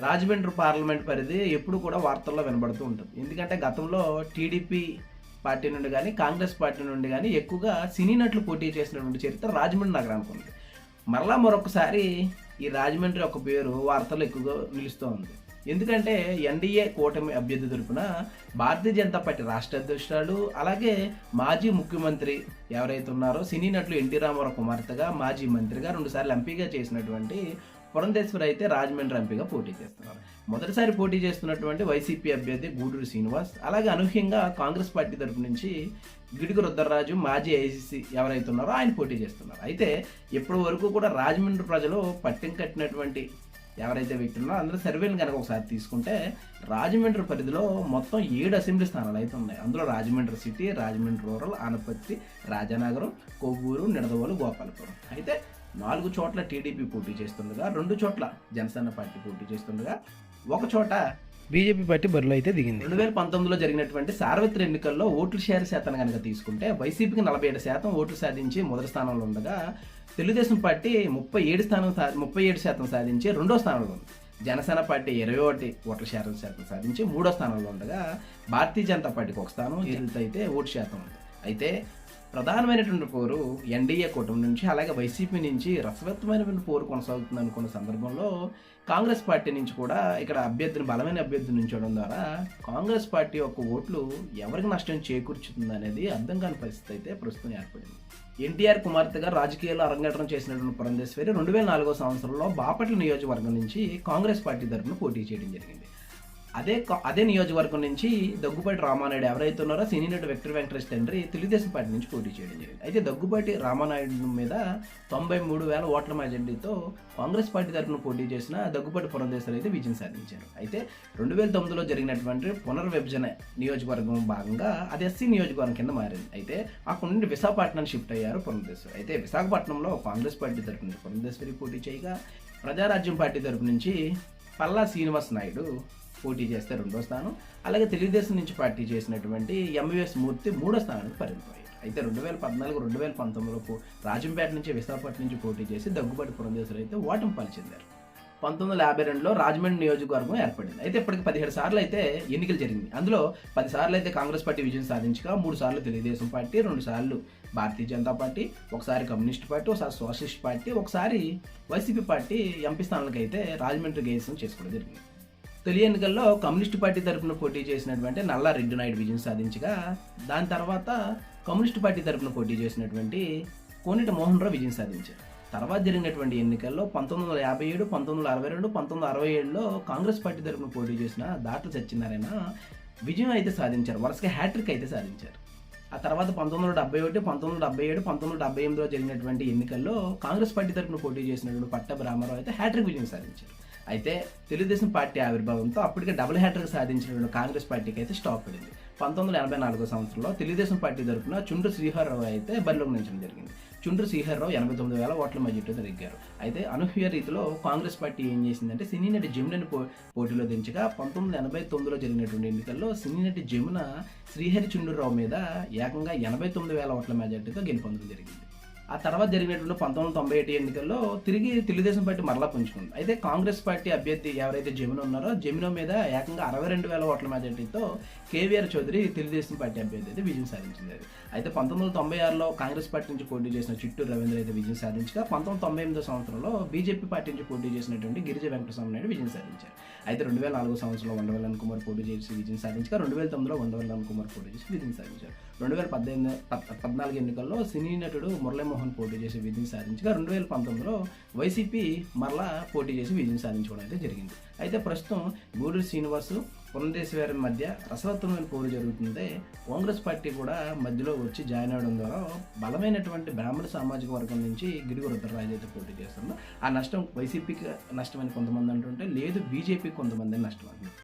Rajahmundry parliament పరిధి ఎప్పుడు కూడా వార్తల్లో వినబడుతూ ఉంటుంది. ఎందుకంటే గతంలో టీడీపీ పార్టీ నుండి కానీ కాంగ్రెస్ పార్టీ నుండి కానీ ఎక్కువగా సినీ నటులు పోటీ చేసినటువంటి చరిత్ర రాజమండ్రి నగరానికి ఉంది. మరలా మరొకసారి ఈ రాజమండ్రి ఒక పేరు వార్తల్లో ఎక్కువగా నిలుస్తూ ఉంది. ఎందుకంటే ఎన్డీఏ కూటమి అభ్యర్థి తరపున భారతీయ జనతా పార్టీ రాష్ట్ర అధ్యక్షురాలు అలాగే మాజీ ముఖ్యమంత్రి ఎవరైతే ఉన్నారో సినీ నటులు ఎన్టీ రామారావు కుమార్తెగా మాజీ మంత్రిగా 2 సార్లు ఎంపీగా చేసినటువంటి పురంధేశ్వరి అయితే రాజమండ్రి ఎంపీగా పోటీ చేస్తున్నారు. మొదటిసారి పోటీ చేస్తున్నటువంటి వైసీపీ అభ్యర్థి గూడూరు శ్రీనివాస్ అలాగే అనూహ్యంగా కాంగ్రెస్ పార్టీ తరపు నుంచి గిడుగు రుద్రరాజు మాజీ ఐసీసీ ఎవరైతే ఉన్నారో ఆయన పోటీ చేస్తున్నారు. అయితే ఇప్పటి వరకు కూడా రాజమండ్రి ప్రజలు పట్టం కట్టినటువంటి ఎవరైతే వ్యక్తులు ఉన్నారో అందరూ సర్వేలు కనుక ఒకసారి తీసుకుంటే రాజమండ్రి పరిధిలో మొత్తం 7 అసెంబ్లీ స్థానాలు అయితే ఉన్నాయి. అందులో రాజమండ్రి సిటీ, రాజమండ్రి రూరల్, ఆనపత్తి, రాజానగరం, కొవ్వూరు, నిడదవోలు, గోపాలపురం. అయితే 4 చోట్ల టీడీపీ పోటీ చేస్తుండగా 2 చోట్ల జనసేన పార్టీ పోటీ చేస్తుండగా 1 చోట బీజేపీ పార్టీ బరిలో అయితే దిగింది. 2019లో జరిగినటువంటి సార్వత్రిక ఎన్నికల్లో ఓట్ల షేర్ శాతం కనుక తీసుకుంటే వైసీపీకి 47% ఓట్లు సాధించి మొదటి స్థానంలో ఉండగా తెలుగుదేశం పార్టీ 37% సాధించి 2వ స్థానంలో ఉంది. జనసేన పార్టీ 21 ఓట్ల శాతం సాధించి 3వ స్థానంలో ఉండగా భారతీయ జనతా పార్టీకి 1 స్థానం అయితే ఓటు శాతం ఉంది. అయితే ప్రధానమైనటువంటి పోరు ఎన్డీఏ కూటమి నుంచి అలాగే వైసీపీ నుంచి రసవత్తమైనటువంటి పోరు కొనసాగుతుంది అనుకున్న సందర్భంలో కాంగ్రెస్ పార్టీ నుంచి కూడా ఇక్కడ బలమైన అభ్యర్థిని ఉంచడం ద్వారా కాంగ్రెస్ పార్టీ యొక్క ఓట్లు ఎవరికి నష్టం చేకూర్చుతుంది అనేది అర్థం కాని పరిస్థితి అయితే ప్రస్తుతం ఏర్పడింది. ఎన్టీఆర్ కుమార్తెగా రాజకీయాల్లో అరంగేట్రం చేసినటువంటి పురంధేశ్వరి 2004 సంవత్సరంలో బాపట్ల నియోజకవర్గం నుంచి కాంగ్రెస్ పార్టీ తరఫున పోటీ చేయడం జరిగింది. అదే నియోజకవర్గం నుంచి దగ్గుబాటి రామానాయుడు ఎవరైతే ఉన్నారో సినీ నటుడు విక్టర్ వెంకటేష్ తండ్రి తెలుగుదేశం పార్టీ నుంచి పోటీ చేయడం జరిగింది. అయితే దగ్గుబాటి రామానాయుడు మీద 93,000 ఓట్ల మెజారిటీతో కాంగ్రెస్ పార్టీ తరఫున పోటీ చేసిన దగ్గుబాటి పురంధేశ్వరి అయితే విజయం సాధించారు. అయితే 2009లో జరిగినటువంటి పునర్విభజన నియోజకవర్గం భాగంగా అది ఎస్సీ నియోజకవర్గం కింద మారింది. అయితే అక్కడి నుండి విశాఖపట్నం షిఫ్ట్ అయ్యారు పురంధేశ్వరి. అయితే విశాఖపట్నంలో కాంగ్రెస్ పార్టీ తరఫు నుంచి పురంధేశ్వరి పోటీ చేయగా ప్రజారాజ్యం పార్టీ తరఫు నుంచి పల్లా శ్రీనివాస్ నాయుడు పోటీ చేస్తే 2వ స్థానం, అలాగే తెలుగుదేశం నుంచి పార్టీ చేసినటువంటి ఎంవీఎస్ మూర్తి 3వ స్థానానికి పరిమితమయ్యారు. అయితే 2014, 2019లో రాజంపేట నుంచి విశాఖపట్నం నుంచి పోటీ చేసి దగ్గుబాటి పురంధేశ్వరి అయితే ఓటమి పాలు చెందారు. 1952లో రాజమండ్రి నియోజకవర్గం ఏర్పడింది. అయితే ఇప్పటికి 17 సార్లు అయితే ఎన్నికలు జరిగింది. అందులో 10 సార్లు అయితే కాంగ్రెస్ పార్టీ విజయం సాధించగా 3 సార్లు తెలుగుదేశం పార్టీ, 2 సార్లు భారతీయ జనతా పార్టీ, 1 సారి కమ్యూనిస్ట్ పార్టీ, 1 సారి సోషలిస్ట్ పార్టీ, 1 సారి వైసీపీ పార్టీ ఎంపీ స్థానాలకు అయితే రాజమండ్రి గేసం చేసుకోవడం జరిగింది. తొలి ఎన్నికల్లో కమ్యూనిస్టు పార్టీ తరఫున పోటీ చేసినటువంటి నల్లా రెడ్డి నాయుడు విజయం సాధించగా దాని తర్వాత కమ్యూనిస్టు పార్టీ తరఫున పోటీ చేసినటువంటి కోనేటి మోహన్ రావు విజయం సాధించారు. తర్వాత జరిగినటువంటి ఎన్నికల్లో 1957, 1962, 1967లో కాంగ్రెస్ పార్టీ తరఫున పోటీ చేసిన దాట్ల సత్యనారాయణ విజయం అయితే సాధించారు. వరుసగా హ్యాట్రిక్ అయితే సాధించారు. ఆ తర్వాత 1971, 1977, 1978లో జరిగినటువంటి ఎన్నికల్లో కాంగ్రెస్ పార్టీ తరఫున పోటీ చేసినటువంటి పట్టాభి రామారావు అయితే హ్యాట్రిక్ విజయం సాధించారు. అయితే తెలుగుదేశం పార్టీ ఆవిర్భావంతో అప్పటికే డబుల్ హ్యాట్రిక్ సాధించినటువంటి కాంగ్రెస్ పార్టీకి అయితే స్టాప్ పడింది. 1984 సంవత్సరంలో తెలుగుదేశం పార్టీ తరఫున చుండ్రు శ్రీహర్రావు అయితే బరిలోకి నిలిచడం జరిగింది. చుండ్రు శ్రీహర్రావు 89,000 ఓట్ల మెజారిటీతో నెగ్గారు. అయితే అనూహ్య రీతిలో కాంగ్రెస్ పార్టీ ఏం చేసిందంటే సినీ నటి జమునని పోటీలో దించగా 1989లో జరిగినటువంటి ఎన్నికల్లో సినీ నటి జమున శ్రీహరి చుండ్రురావు మీద ఏకంగా 89,000 ఓట్ల మెజారిటీతో గెలుపొందడం జరిగింది. ఆ తర్వాత జరిగినటువంటి 1991 ఎన్నికల్లో తిరిగి తెలుగుదేశం పార్టీ మరలా పుంజుకుంది. అయితే కాంగ్రెస్ పార్టీ అభ్యర్థి ఎవరైతే జమున ఉన్నారో జమున మీద ఏకంగా 62,000 ఓట్ల మెజారిటీతో కేవీఆర్ చౌదరి తెలుగుదేశం పార్టీ అభ్యర్థి అయితే విజయం సాధించింది. అయితే 1996లో కాంగ్రెస్ పార్టీ నుంచి పోటీ చేసిన చిట్టూరు రవీంద్ర అయితే విజయం సాధించగా 1998 సంవత్సరంలో బీజేపీ పార్టీ నుంచి పోటీ చేసినటువంటి గిరిజ వెంకటస్వామి నాయుడు విజయం సాధించారు. అయితే 2004 సంవత్సరంలో ఉండవల్లి కుమార్ పోటీ చేసి విజయం సాధించగా 2009లో ఉండవల్లి కుమార్ పోటీ చేసి విజయం సాధించారు. 2014 ఎన్నికల్లో సినీ నటుడు మురళీమోహన్ పోటీ చేసి విజయం సాధించగా 2019లో వైసీపీ మరలా పోటీ చేసి విజయం సాధించడం అయితే జరిగింది. అయితే ప్రస్తుతం గూడూరు శ్రీనివాసు పురంధేశ్వరి మధ్య రసవత్తమైన పోరు జరుగుతుంది. కాంగ్రెస్ పార్టీ కూడా మధ్యలో వచ్చి జాయిన్ అవడం ద్వారా బలమైనటువంటి బ్రాహ్మణ సామాజిక వర్గం నుంచి గిడుగు రుద్రరాజు అయితే పోటీ చేస్తుందో ఆ నష్టం వైసీపీకి నష్టమని కొంతమంది అంటుంటే లేదు బీజేపీకి కొంతమంది నష్టం అంటున్నారు.